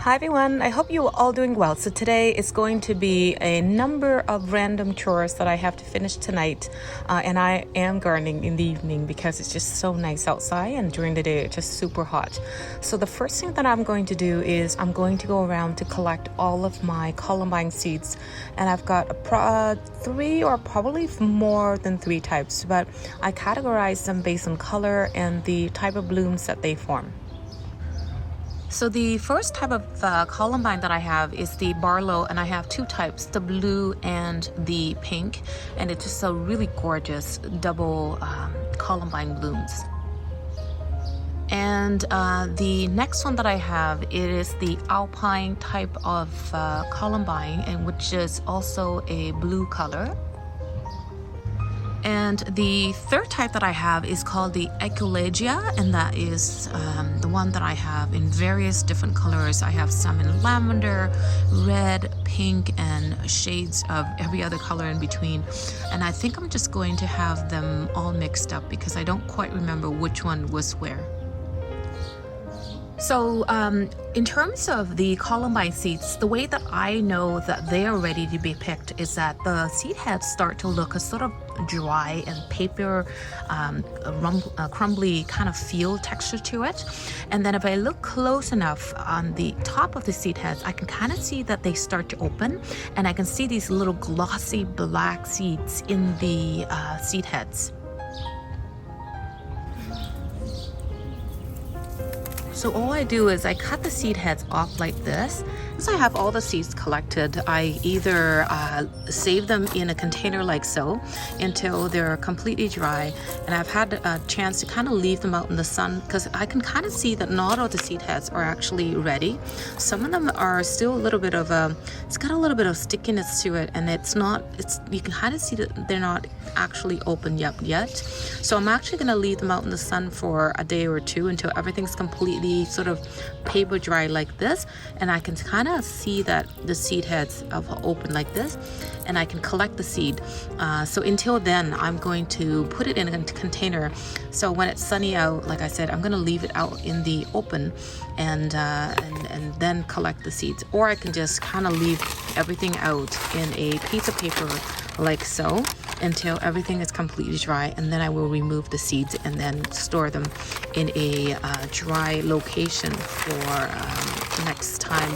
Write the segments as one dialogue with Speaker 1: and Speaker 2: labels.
Speaker 1: Hi everyone, I hope you are all doing well. So today is going to be a number of random chores that I have to finish tonight, and I am gardening in the evening because it's just so nice outside, and during the day it's just super hot. So the first thing that I'm going to do is I'm going to go around to collect all of my Columbine seeds, and I've got three or probably more than three types, but I categorize them based on color and the type of blooms that they form. So the first type of columbine that I have is the Barlow, and I have two types, the blue and the pink, and it's just a really gorgeous double columbine blooms. And the next one that I have, it is the alpine type of columbine, and which is also a blue color. And the third type that I have is called the Ecologia, and that is the one that I have in various different colors. I have some in lavender, red, pink, and shades of every other color in between. And I think I'm just going to have them all mixed up because I don't quite remember which one was where. So in terms of the columbine seeds, the way that I know that they are ready to be picked is that the seed heads start to look a sort of dry and paper, crumbly kind of feel texture to it. And then if I look close enough on the top of the seed heads, I can kind of see that they start to open, and I can see these little glossy black seeds in the seed heads. So all I do is I cut the seed heads off like this. Once I have all the seeds collected, I either save them in a container like so until they're completely dry. And I've had a chance to kind of leave them out in the sun because I can kind of see that not all the seed heads are actually ready. Some of them are still a little bit of it's got a little bit of stickiness to it, and you can kind of see that they're not actually open yet. So I'm actually going to leave them out in the sun for a day or two until everything's completely sort of paper dry like this, and I can kind of see that the seed heads have opened like this, and I can collect the seed. So until then, I'm going to put it in a container. So when it's sunny out, like I said, I'm going to leave it out in the open and then collect the seeds. Or I can just kind of leave everything out in a piece of paper like so until everything is completely dry, and then I will remove the seeds and then store them in a dry location for next time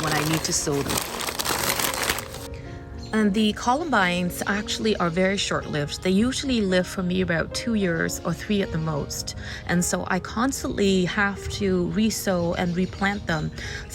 Speaker 1: when I need to sow them. And the columbines actually are very short-lived. They usually live for me about 2 years or 3 at the most. And so I constantly have to resow and replant them,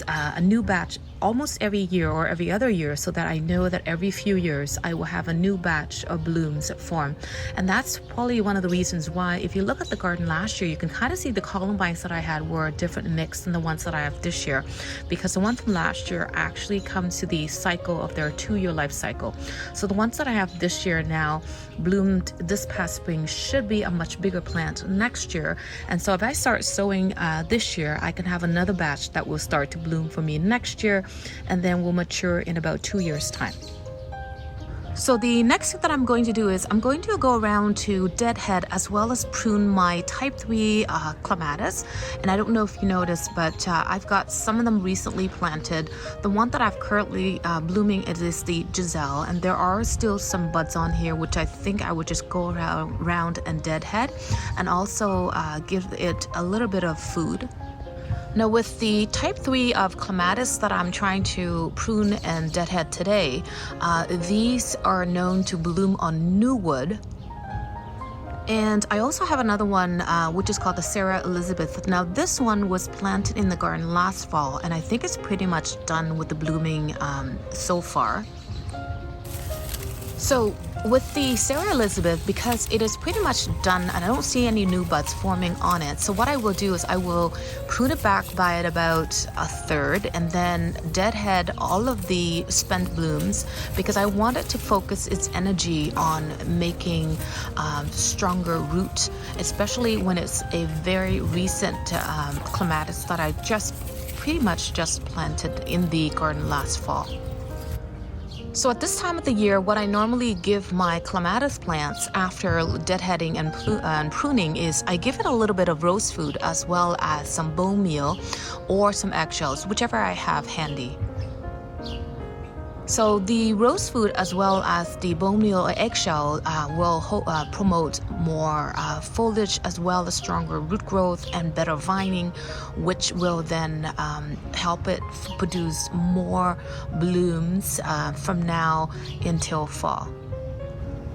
Speaker 1: a new batch almost every year or every other year, so that I know that every few years I will have a new batch of blooms form. And that's probably one of the reasons why, if you look at the garden last year, you can kind of see the columbines that I had were a different mix than the ones that I have this year, because the ones from last year actually come to the cycle of their 2-year life cycle. So the ones that I have this year now bloomed this past spring should be a much bigger plant next year. And so if I start sowing this year, I can have another batch that will start to bloom for me next year, and then will mature in about 2 years' time. So the next thing that I'm going to do is I'm going to go around to deadhead as well as prune my type 3 clematis. And I don't know if you noticed, but I've got some of them recently planted. The one that I've currently blooming is the Giselle, and there are still some buds on here, which I think I would just go around and deadhead, and also give it a little bit of food. Now with the type 3 of clematis that I'm trying to prune and deadhead today, these are known to bloom on new wood. And I also have another one which is called the Sarah Elizabeth. Now this one was planted in the garden last fall, and I think it's pretty much done with the blooming so far. So with the Sarah Elizabeth, because it is pretty much done and I don't see any new buds forming on it, so what I will do is I will prune it back by about a third and then deadhead all of the spent blooms, because I want it to focus its energy on making stronger root, especially when it's a very recent clematis that I pretty much just planted in the garden last fall. So at this time of the year, what I normally give my clematis plants after deadheading and pruning is I give it a little bit of roast food as well as some bone meal or some eggshells, whichever I have handy. So the roast food as well as the bone meal or eggshell will promote more foliage as well as stronger root growth and better vining, which will then help it produce more blooms from now until fall.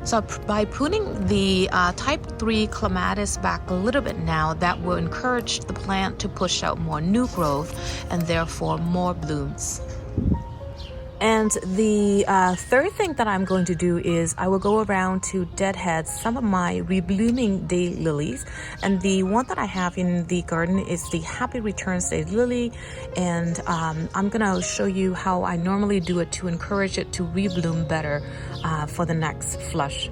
Speaker 1: So by pruning the type 3 clematis back a little bit now, that will encourage the plant to push out more new growth and therefore more blooms. And the third thing that I'm going to do is I will go around to deadhead some of my reblooming daylilies. And the one that I have in the garden is the Happy Returns Daylily. And I'm going to show you how I normally do it to encourage it to rebloom better for the next flush.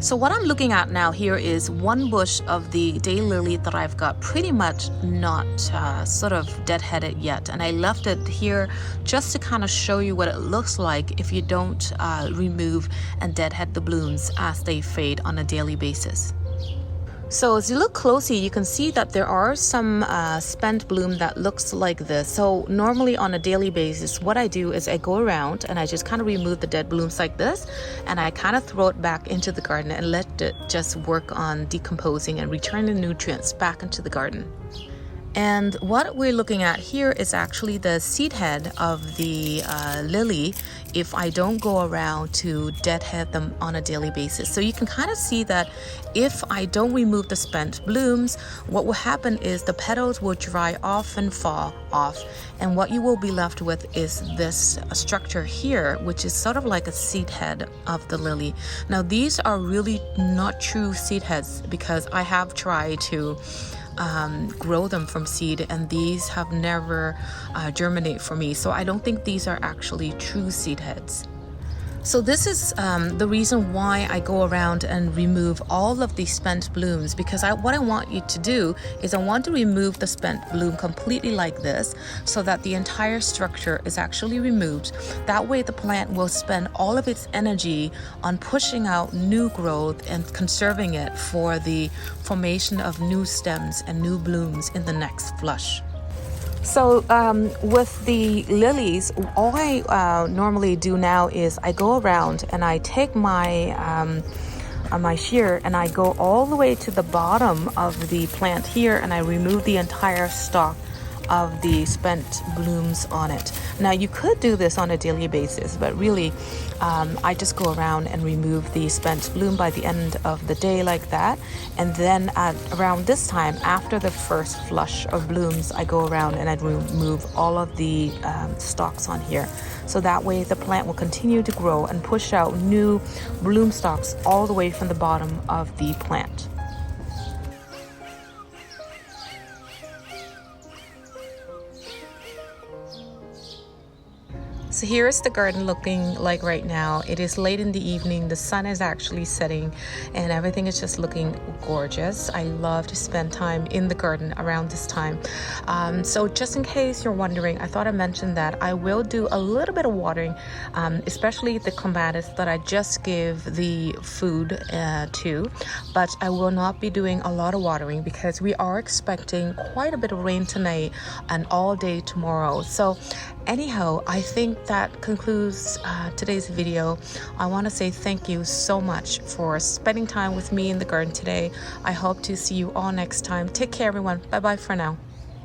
Speaker 1: So what I'm looking at now here is one bush of the daylily that I've got pretty much not sort of deadheaded yet. And I left it here just to kind of show you what it looks like if you don't remove and deadhead the blooms as they fade on a daily basis. So as you look closely, you can see that there are some spent bloom that looks like this. So normally on a daily basis, what I do is I go around and I just kind of remove the dead blooms like this, and I kind of throw it back into the garden and let it just work on decomposing and returning nutrients back into the garden. And what we're looking at here is actually the seed head of the lily if I don't go around to deadhead them on a daily basis. So you can kind of see that if I don't remove the spent blooms, what will happen is the petals will dry off and fall off. And what you will be left with is this structure here, which is sort of like a seed head of the lily. Now these are really not true seed heads because I have tried to grow them from seed, and these have never germinate for me. So I don't think these are actually true seed heads. So this is the reason why I go around and remove all of the spent blooms, because what I want you to do is I want to remove the spent bloom completely like this so that the entire structure is actually removed. That way the plant will spend all of its energy on pushing out new growth and conserving it for the formation of new stems and new blooms in the next flush. So with the lilies, all I normally do now is I go around and I take my my shear and I go all the way to the bottom of the plant here, and I remove the entire stalk of the spent blooms on it. Now you could do this on a daily basis, but really I just go around and remove the spent bloom by the end of the day like that. And then around this time, after the first flush of blooms, I go around and I remove all of the stalks on here. So that way the plant will continue to grow and push out new bloom stalks all the way from the bottom of the plant. So here is the garden looking like right now. It is late in the evening, the sun is actually setting, and everything is just looking gorgeous. I love to spend time in the garden around this time. So just in case you're wondering, I thought I mentioned that I will do a little bit of watering, especially the clematis that I just give the food to, but I will not be doing a lot of watering because we are expecting quite a bit of rain tonight and all day tomorrow. So anyhow, I think that concludes today's video. I want to say thank you so much for spending time with me in the garden today. I hope to see you all next time. Take care, everyone. Bye bye for now.